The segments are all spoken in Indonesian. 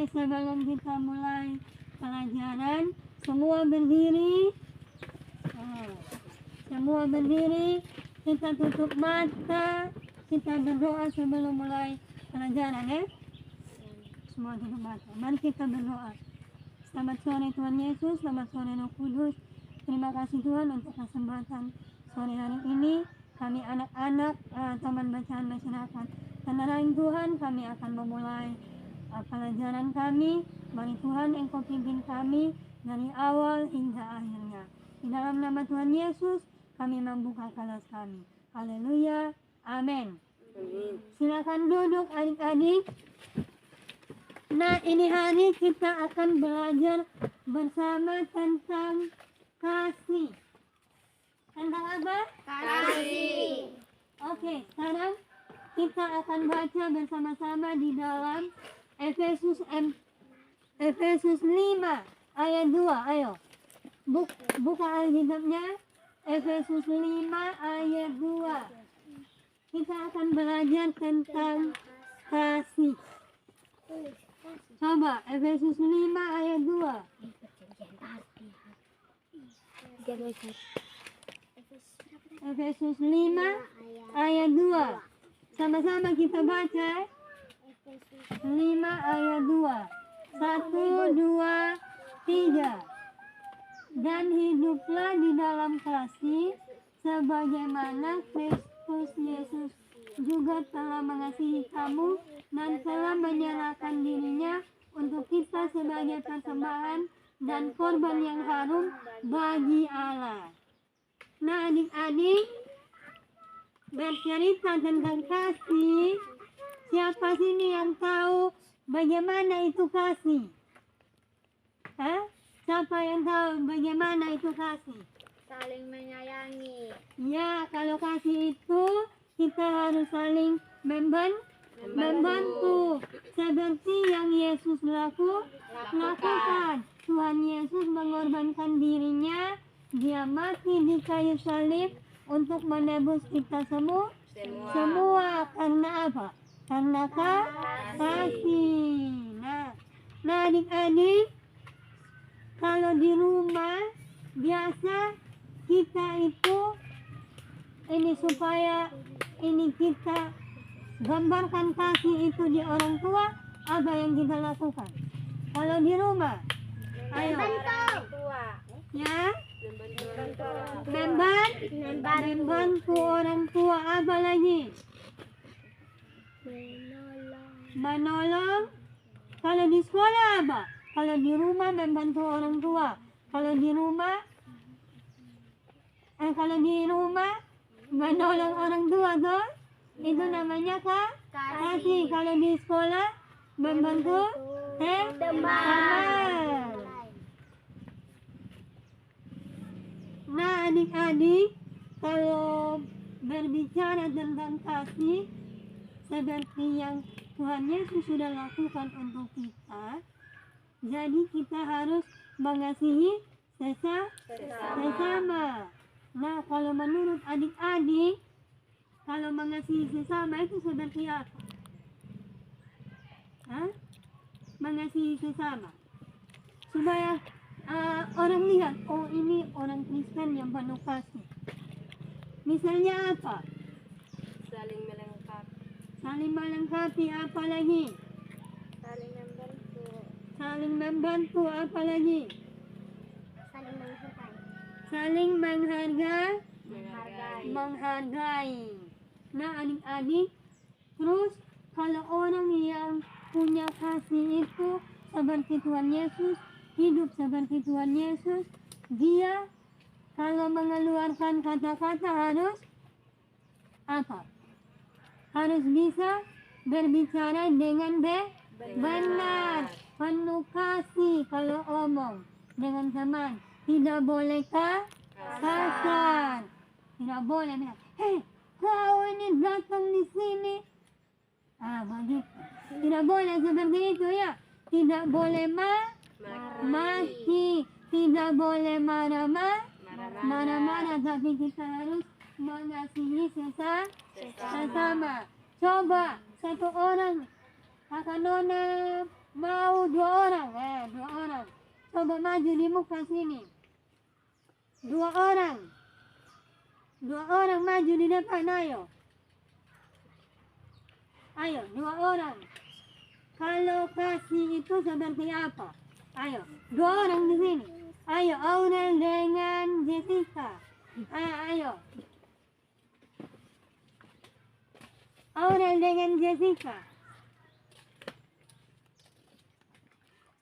Oke, sebelum kita mulai pelajaran, semua berdiri. Semua berdiri, kita tutup mata, kita berdoa sebelum mulai pelajaran ya. Semua tutup mata. Mari kita berdoa. Selamat sore Tuhan Yesus, selamat sore Roh Kudus. Terima kasih Tuhan untuk kesempatan sore hari ini. Kami anak-anak Taman Bacaan Masyarakat Tanah Tuhan, kami akan memulai pelajaran kami. Mari Tuhan Engkau pimpin kami dari awal hingga akhirnya. Di dalam nama Tuhan Yesus kami membuka kelas kami. Haleluya, amin. Silakan duduk adik-adik. Nah, ini hari kita akan belajar bersama tentang kasih. Tentang apa? Kasih. Oke, sekarang kita akan baca bersama-sama di dalam Efesus 5 ayat 2. Ayo. Buka Alkitabnya. Efesus 5 ayat 2. Kita akan belajar tentang kasih. Coba Efesus 5 ayat 2. Efesus 5 ayat 2. Sama-sama kita baca. 5 ayat 2. 1, 2, 3. Dan hiduplah di dalam kasih sebagaimana Kristus Yesus juga telah mengasihi kamu dan telah menyerahkan dirinya untuk kita sebagai persembahan dan korban yang harum bagi Allah. Nah, adik-adik, bercerita tentang kasih, siapa sini yang tahu bagaimana itu kasih? Siapa yang tahu bagaimana itu kasih? Saling menyayangi. Ya, kalau kasih itu kita harus saling membantu. Seperti yang Yesus lakukan. Tuhan Yesus mengorbankan dirinya. Dia mati di kayu salib untuk menebus kita semua. Karena apa? Karena kasih. Nah adik-adik, kalau di rumah biasa kita itu supaya kita gambarkan kasih itu di orang tua, apa yang kita lakukan? Kalau di rumah, ayo. Ya, membantu orang tua, apa lagi? Menolong. Kalau di sekolah apa? Kalau di rumah membantu orang tua. Kalau di rumah menolong orang tua tuh, itu namanya kasih. Kalau di sekolah membantu teman. Nah, adik-adik, kalau berbicara tentang kasih, seperti yang Tuhan Yesus sudah lakukan untuk kita, jadi kita harus mengasihi sesama. Nah, kalau menurut adik-adik, kalau mengasihi sesama itu seperti apa? Mengasihi sesama supaya orang lihat, oh ini orang Kristen yang penuh kasih. Misalnya apa? Saling melengkapi, apa lagi? Saling membantu, apa lagi? Saling menghargai. Nah, adik-adik, terus kalau orang yang punya kasih itu seperti Tuhan Yesus, hidup seperti Tuhan Yesus, dia kalau mengeluarkan kata-kata harus apa? Harus bisa berbicara dengan benar, penuh kasih. Kalau omong dengan teman, tidak boleh kasar. Tidak boleh bilang, hei, kau ini datang di sini. Begitu. Tidak boleh seperti itu ya. Tidak boleh maki, tidak boleh marah-marah, tapi kita harus mengasihi sesama. Coba satu orang, kakak Nona Mau 2 orang, 2 orang. Coba maju di muka sini. 2 orang. 2 orang maju di depan, ayo. Ayo, 2 orang. Kalau kasih itu seperti apa? Ayo, 2 orang di sini. Ayo, Aurel dengan Jessica. Ayo. Aurel dengan Jessica.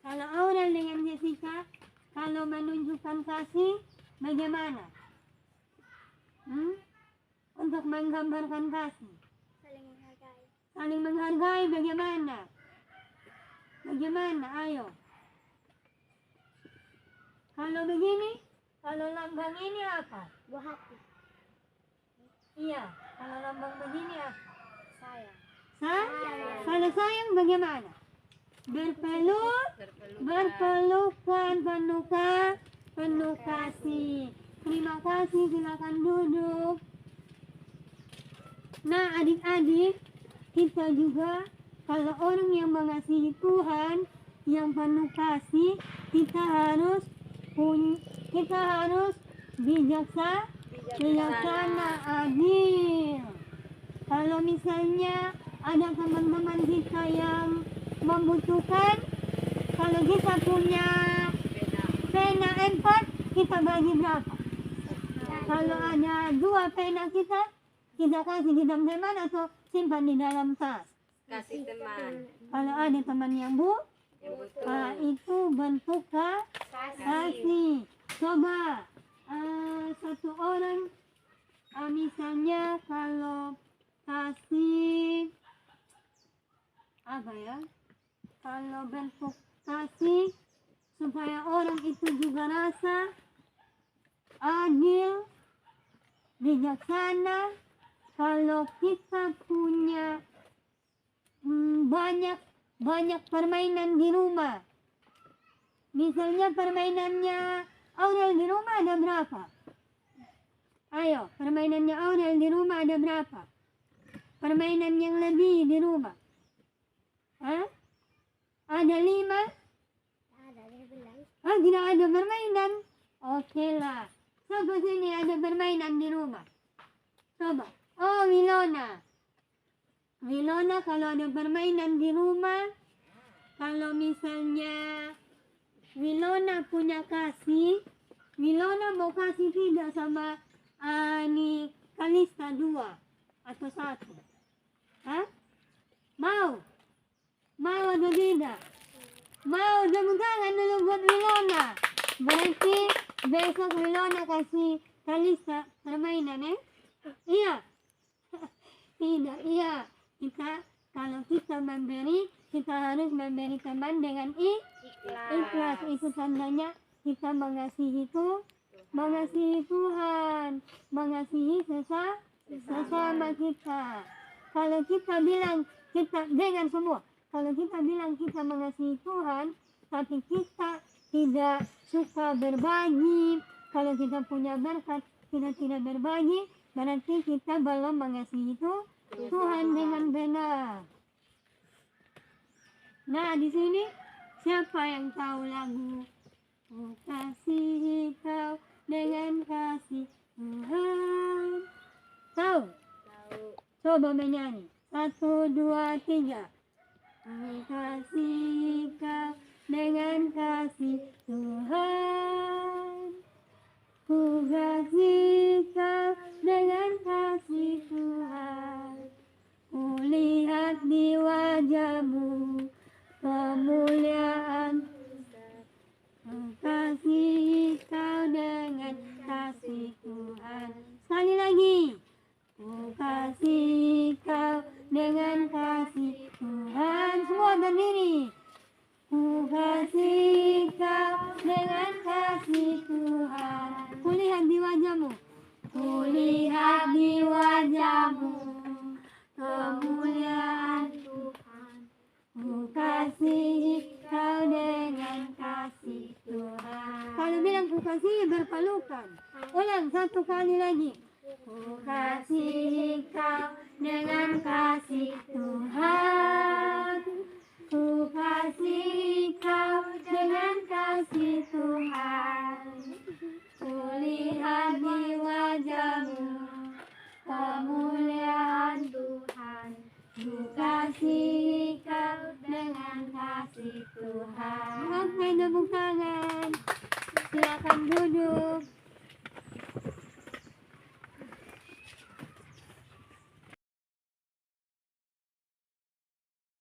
Kalau Aurel dengan Jessica, kalau menunjukkan kasih, bagaimana? Untuk menggambarkan kasih. Saling menghargai. Saling menghargai bagaimana? Bagaimana? Ayo. Kalau begini, kalau lambang ini apa? Buah hati. Iya. Kalau lambang begini apa? Sayang. Kalau sayang bagaimana? Berpelukan, penuh kasih. Terima kasih, silakan duduk. Nah, adik-adik, kita juga kalau orang yang mengasihi Tuhan, yang penuh kasih, kita harus bijaksana, adil. Kalau misalnya ada teman-teman kita yang membutuhkan, kalau kita punya pena 4, kita bagi berapa? Kalau ada 2 pena kita kasih di dalam teman atau simpan di dalam tas. Kasih teman Kalau ada teman yang butuh, itu bentuk kasih. Coba 1 orang, misalnya kalau kasih apa ya? Kalau bentuk kasih supaya orang itu juga rasa adil, bijaksana. Kalau kita punya banyak permainan di rumah, misalnya permainannya Aurel di rumah ada berapa? Ayo, permainannya Aurel di rumah ada berapa? Permainan yang lebih di rumah? Ada 5? Ada yang bilang. Tidak ada permainan? Oke lah. Coba sini ada permainan di rumah. Coba. Oh, Wilona. Wilona kalau ada permainan di rumah, kalau misalnya Wilona punya kasih, Wilona mau kasih tidak sama ini Kalista 2 atau 1? Mau? Mau atau tidak? Mau, tepuk tangan dulu buat Wilona. Berarti besok Wilona kasih Kalista permainan, Iya. Tidak, iya. Kalau kita memberi, kita harus memberi teman dengan ikhlas. Itu tandanya kita mengasihi Tuhan, mengasihi sesama kita. Kalau kita bilang dengan semua, kalau kita bilang kita mengasihi Tuhan, tapi kita tidak suka berbagi, kalau kita punya berkat, kita tidak berbagi, berarti kita belum mengasihi Tuhan dengan benar. Nah, di sini siapa yang tahu lagu Ku kasihi kau dengan kasih Tuhan? Tahu? Coba menyanyi. 1, 2, 3. Ku kasihi kau dengan kasih Tuhan. Ku kasihi kau dengan kasih Tuhan. Ku lihat di wajahmu kemuliaan. Ku kasihi kau dengan kasih Tuhan. Sekali lagi. Ku kasihi kau dengan kasih Tuhan. Semua berdiri. Ku kasihi kau dengan kasih Tuhan. Kulihat di wajahmu. Kulihat di wajahmu kemuliaan Tuhan. Ku kasihi kau dengan kasih Tuhan. Kalau bilang ku kasihi berpelukan. Ulang 1 kali lagi. Ku kasihi kau dengan kasih Tuhan. Ku kasihi Tuhan, kulihat di wajahmu, kemuliaan Tuhan, ku kasihi kau dengan kasih Tuhan.